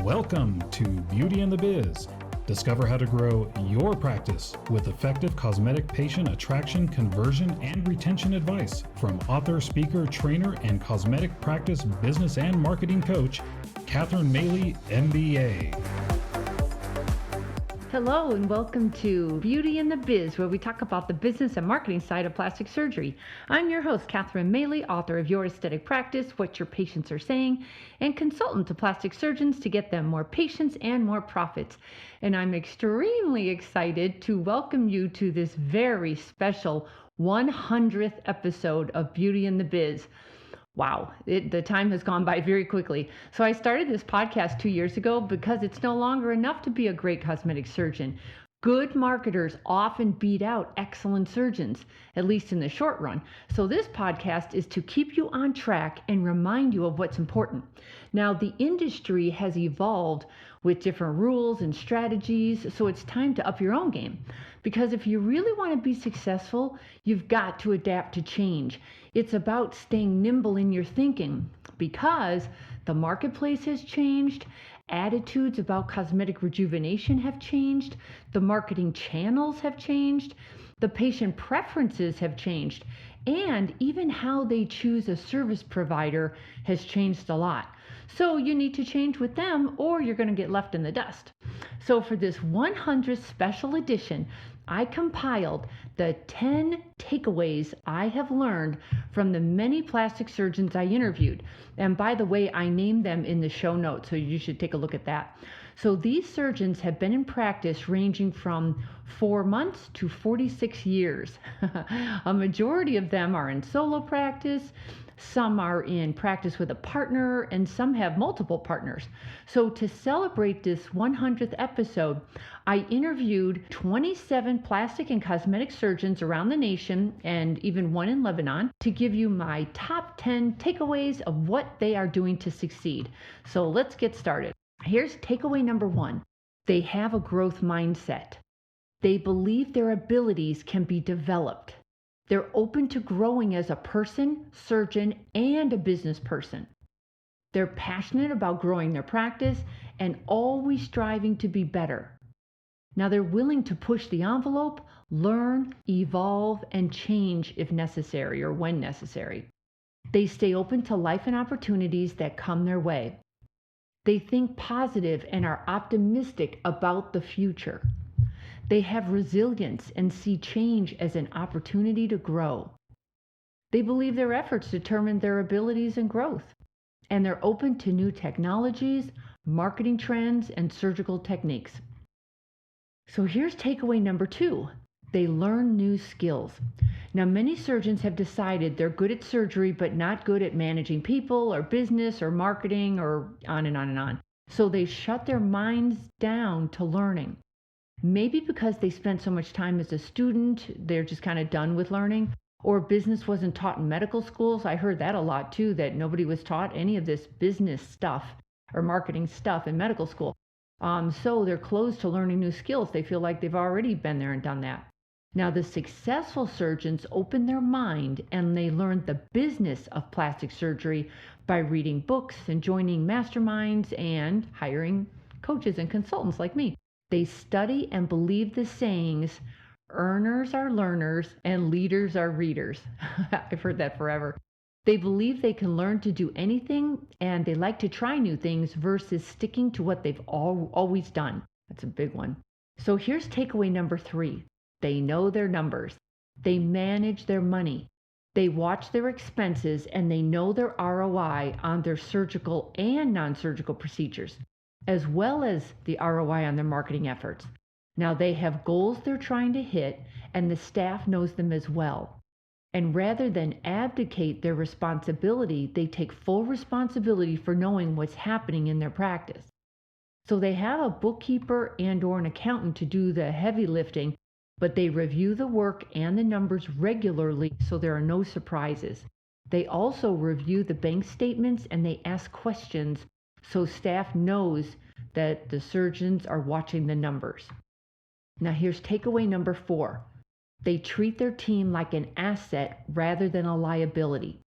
Welcome to Beauty and the Biz. Discover how to grow your practice with effective cosmetic patient attraction, conversion, and retention advice from author, speaker, trainer, and cosmetic practice business and marketing coach, Catherine Maley, MBA. Hello and welcome to Beauty and the Biz, where we talk about the business and marketing side of plastic surgery. I'm your host, Catherine Maley, author of Your Aesthetic Practice, What Your Patients Are Saying, and consultant to plastic surgeons to get them more patients and more profits. And I'm extremely excited to welcome you to this very special 100th episode of Beauty and the Biz. Wow, the time has gone by very quickly. So I started this podcast 2 years ago because it's no longer enough to be a great cosmetic surgeon. Good marketers often beat out excellent surgeons, at least in the short run. So this podcast is to keep you on track and remind you of what's important. Now, the industry has evolved with different rules and strategies, so it's time to up your own game. Because if you really want to be successful, you've got to adapt to change. It's about staying nimble in your thinking because the marketplace has changed, attitudes about cosmetic rejuvenation have changed, the marketing channels have changed, the patient preferences have changed, and even how they choose a service provider has changed a lot. So you need to change with them or you're going to get left in the dust. So for this 100th special edition, I compiled the 10 takeaways I have learned from the many plastic surgeons I interviewed. And by the way, I named them in the show notes, so you should take a look at that. So these surgeons have been in practice ranging from 4 months to 46 years. A majority of them are in solo practice. Some are in practice with a partner, and some have multiple partners. So to celebrate this 100th episode, I interviewed 27 plastic and cosmetic surgeons around the nation and even one in Lebanon to give you my top 10 takeaways of what they are doing to succeed. So let's get started. Here's takeaway number 1. They have a growth mindset. They believe their abilities can be developed. They're open to growing as a person, surgeon, and a business person. They're passionate about growing their practice and always striving to be better. Now they're willing to push the envelope, learn, evolve, and change if necessary or when necessary. They stay open to life and opportunities that come their way. They think positive and are optimistic about the future. They have resilience and see change as an opportunity to grow. They believe their efforts determine their abilities and growth. And they're open to new technologies, marketing trends, and surgical techniques. So here's takeaway number 2. They learn new skills. Now, many surgeons have decided they're good at surgery, but not good at managing people or business or marketing or on and on and on. So they shut their minds down to learning. Maybe because they spent so much time as a student, they're just kind of done with learning, or business wasn't taught in medical schools. I heard that a lot too, that nobody was taught any of this business stuff or marketing stuff in medical school. So they're closed to learning new skills. They feel like they've already been there and done that. Now, the successful surgeons open their mind and they learn the business of plastic surgery by reading books and joining masterminds and hiring coaches and consultants like me. They study and believe the sayings, earners are learners and leaders are readers. I've heard that forever. They believe they can learn to do anything and they like to try new things versus sticking to what they've always done. That's a big one. So here's takeaway number 3. They know their numbers. They manage their money. They watch their expenses and they know their ROI on their surgical and non-surgical procedures, as well as the ROI on their marketing efforts. Now they have goals they're trying to hit and the staff knows them as well. And rather than abdicate their responsibility, they take full responsibility for knowing what's happening in their practice. So they have a bookkeeper and or an accountant to do the heavy lifting, but they review the work and the numbers regularly so there are no surprises. They also review the bank statements and they ask questions so staff knows that the surgeons are watching the numbers. Now here's takeaway number 4. They treat their team like an asset rather than a liability.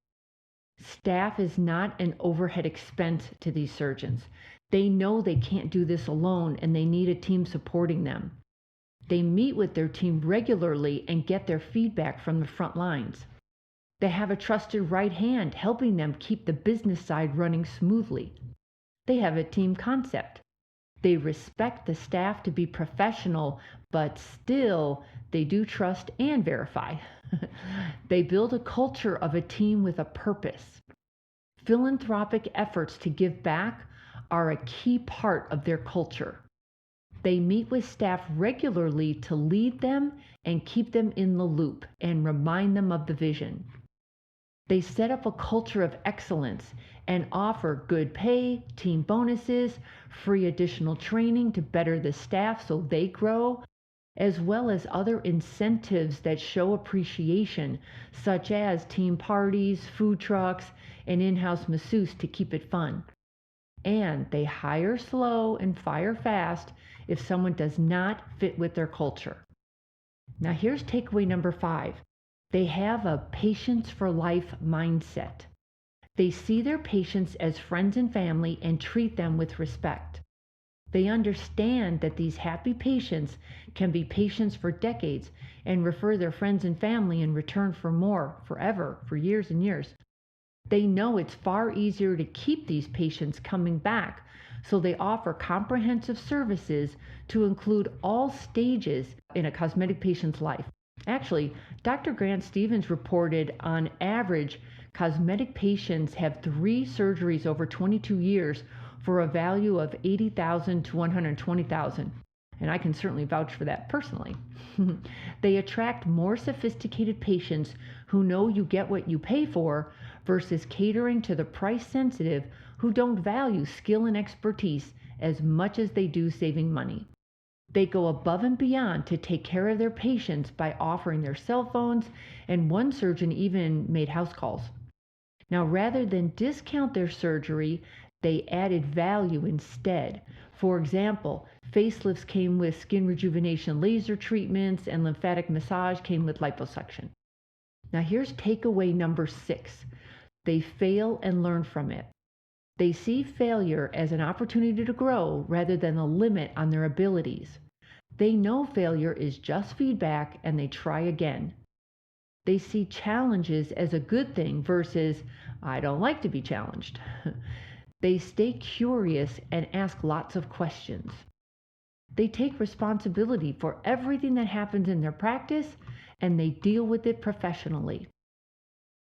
Staff is not an overhead expense to these surgeons. They know they can't do this alone and they need a team supporting them. They meet with their team regularly and get their feedback from the front lines. They have a trusted right hand helping them keep the business side running smoothly. They have a team concept. They respect the staff to be professional, but still they do trust and verify. They build a culture of a team with a purpose. Philanthropic efforts to give back are a key part of their culture. They meet with staff regularly to lead them and keep them in the loop and remind them of the vision. They set up a culture of excellence and offer good pay, team bonuses, free additional training to better the staff so they grow, as well as other incentives that show appreciation, such as team parties, food trucks, and in-house masseuse to keep it fun. And they hire slow and fire fast if someone does not fit with their culture. Now here's takeaway number 5. They have a patients for life mindset. They see their patients as friends and family and treat them with respect. They understand that these happy patients can be patients for decades and refer their friends and family in return for more, forever, for years and years. They know it's far easier to keep these patients coming back, so they offer comprehensive services to include all stages in a cosmetic patient's life. Actually, Dr. Grant Stevens reported on average, cosmetic patients have 3 surgeries over 22 years for a value of $80,000 to $120,000. And I can certainly vouch for that personally. They attract more sophisticated patients who know you get what you pay for versus catering to the price sensitive who don't value skill and expertise as much as they do saving money. They go above and beyond to take care of their patients by offering their cell phones, and one surgeon even made house calls. Now, rather than discount their surgery, they added value instead. For example, facelifts came with skin rejuvenation laser treatments, and lymphatic massage came with liposuction. Now here's takeaway number 6. They fail and learn from it. They see failure as an opportunity to grow rather than a limit on their abilities. They know failure is just feedback and they try again. They see challenges as a good thing versus, I don't like to be challenged. They stay curious and ask lots of questions. They take responsibility for everything that happens in their practice and they deal with it professionally.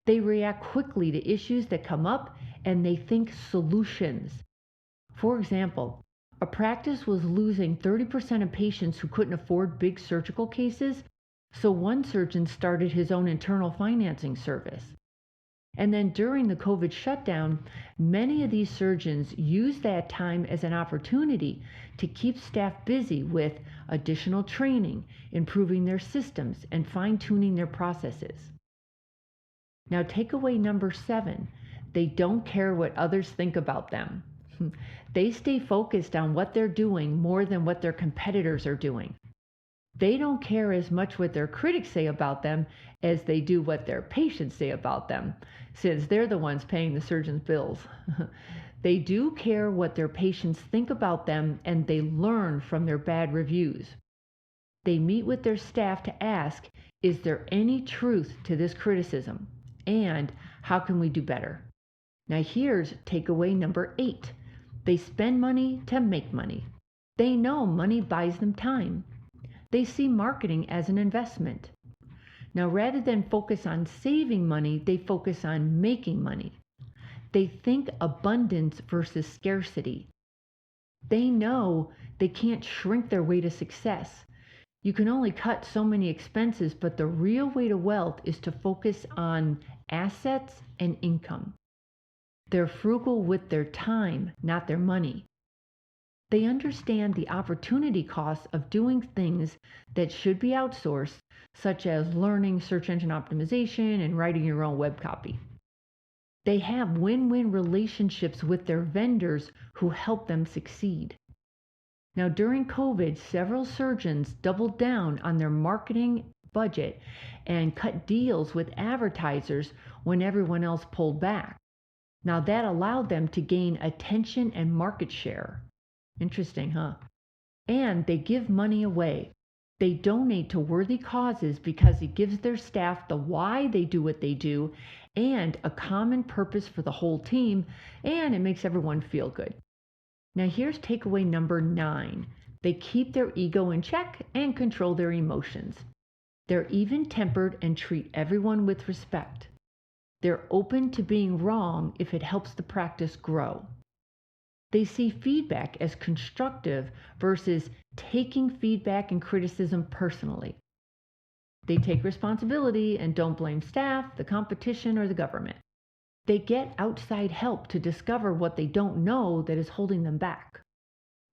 They react quickly to issues that come up and they think solutions. For example, a practice was losing 30% of patients who couldn't afford big surgical cases, so one surgeon started his own internal financing service. And then during the COVID shutdown, many of these surgeons used that time as an opportunity to keep staff busy with additional training, improving their systems, and fine-tuning their processes. Now, takeaway number 7, they don't care what others think about them. They stay focused on what they're doing more than what their competitors are doing. They don't care as much what their critics say about them as they do what their patients say about them, since they're the ones paying the surgeon's bills. They do care what their patients think about them, and they learn from their bad reviews. They meet with their staff to ask, is there any truth to this criticism? And how can we do better? Now here's takeaway number 8. They spend money to make money. They know money buys them time. They see marketing as an investment. Now, rather than focus on saving money, they focus on making money. They think abundance versus scarcity. They know they can't shrink their way to success. You can only cut so many expenses, but the real way to wealth is to focus on assets and income. They're frugal with their time, not their money. They understand the opportunity costs of doing things that should be outsourced, such as learning search engine optimization and writing your own web copy. They have win-win relationships with their vendors who help them succeed. Now, during COVID, several surgeons doubled down on their marketing budget and cut deals with advertisers when everyone else pulled back. Now that allowed them to gain attention and market share. Interesting, huh? And they give money away. They donate to worthy causes because it gives their staff the why they do what they do and a common purpose for the whole team, and it makes everyone feel good. Now here's takeaway number 9. They keep their ego in check and control their emotions. They're even-tempered and treat everyone with respect. They're open to being wrong if it helps the practice grow. They see feedback as constructive versus taking feedback and criticism personally. They take responsibility and don't blame staff, the competition, or the government. They get outside help to discover what they don't know that is holding them back.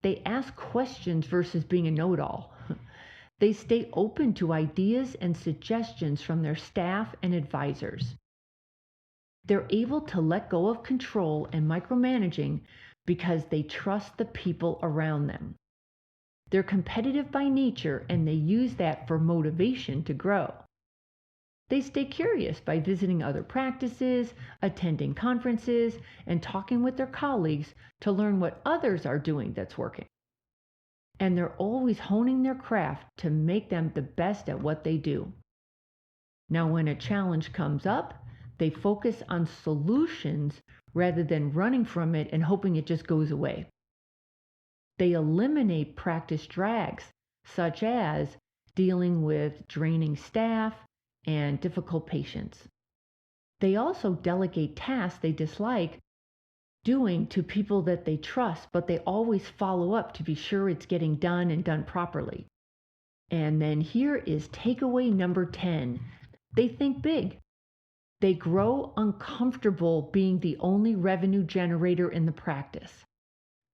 They ask questions versus being a know-it-all. They stay open to ideas and suggestions from their staff and advisors. They're able to let go of control and micromanaging because they trust the people around them. They're competitive by nature and they use that for motivation to grow. They stay curious by visiting other practices, attending conferences, and talking with their colleagues to learn what others are doing that's working. And they're always honing their craft to make them the best at what they do. Now, when a challenge comes up, they focus on solutions rather than running from it and hoping it just goes away. They eliminate practice drags, such as dealing with draining staff and difficult patients. They also delegate tasks they dislike doing to people that they trust, but they always follow up to be sure it's getting done and done properly. And then here is takeaway number 10. They think big. They grow uncomfortable being the only revenue generator in the practice.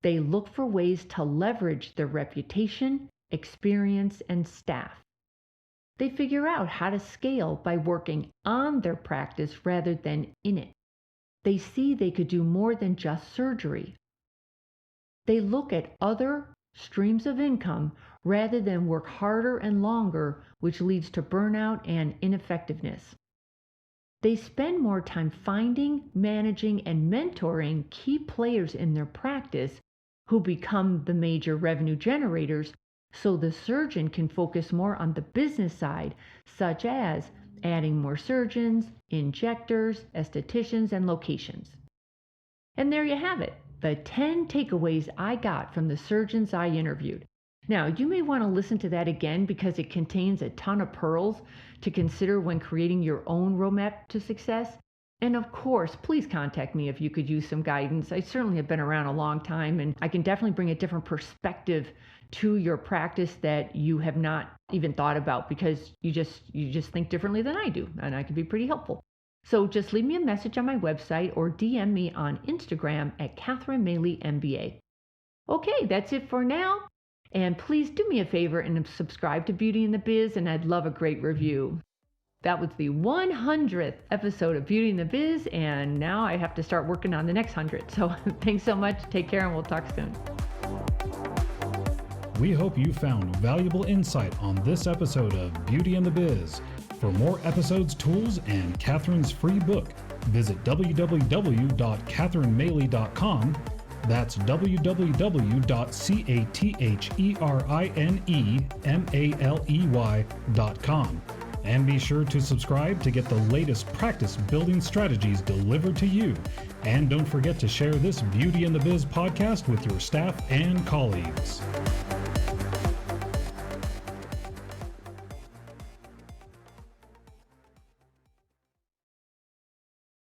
They look for ways to leverage their reputation, experience, and staff. They figure out how to scale by working on their practice rather than in it. They see they could do more than just surgery. They look at other streams of income rather than work harder and longer, which leads to burnout and ineffectiveness. They spend more time finding, managing, and mentoring key players in their practice who become the major revenue generators so the surgeon can focus more on the business side, such as adding more surgeons, injectors, estheticians, and locations. And there you have it, the 10 takeaways I got from the surgeons I interviewed. Now, you may want to listen to that again because it contains a ton of pearls to consider when creating your own roadmap to success. And of course, please contact me if you could use some guidance. I certainly have been around a long time and I can definitely bring a different perspective to your practice that you have not even thought about because you just think differently than I do, and I can be pretty helpful. So just leave me a message on my website or DM me on Instagram at Catherine Maley MBA. Okay, that's it for now. And please do me a favor and subscribe to Beauty in the Biz, and I'd love a great review. That was the 100th episode of Beauty in the Biz, and now I have to start working on the next 100. So thanks so much. Take care, and we'll talk soon. We hope you found valuable insight on this episode of Beauty in the Biz. For more episodes, tools, and Catherine's free book, visit www.catherinemaley.com. That's www.catherinemaley.com. And be sure to subscribe to get the latest practice building strategies delivered to you. And don't forget to share this Beauty in the Biz podcast with your staff and colleagues.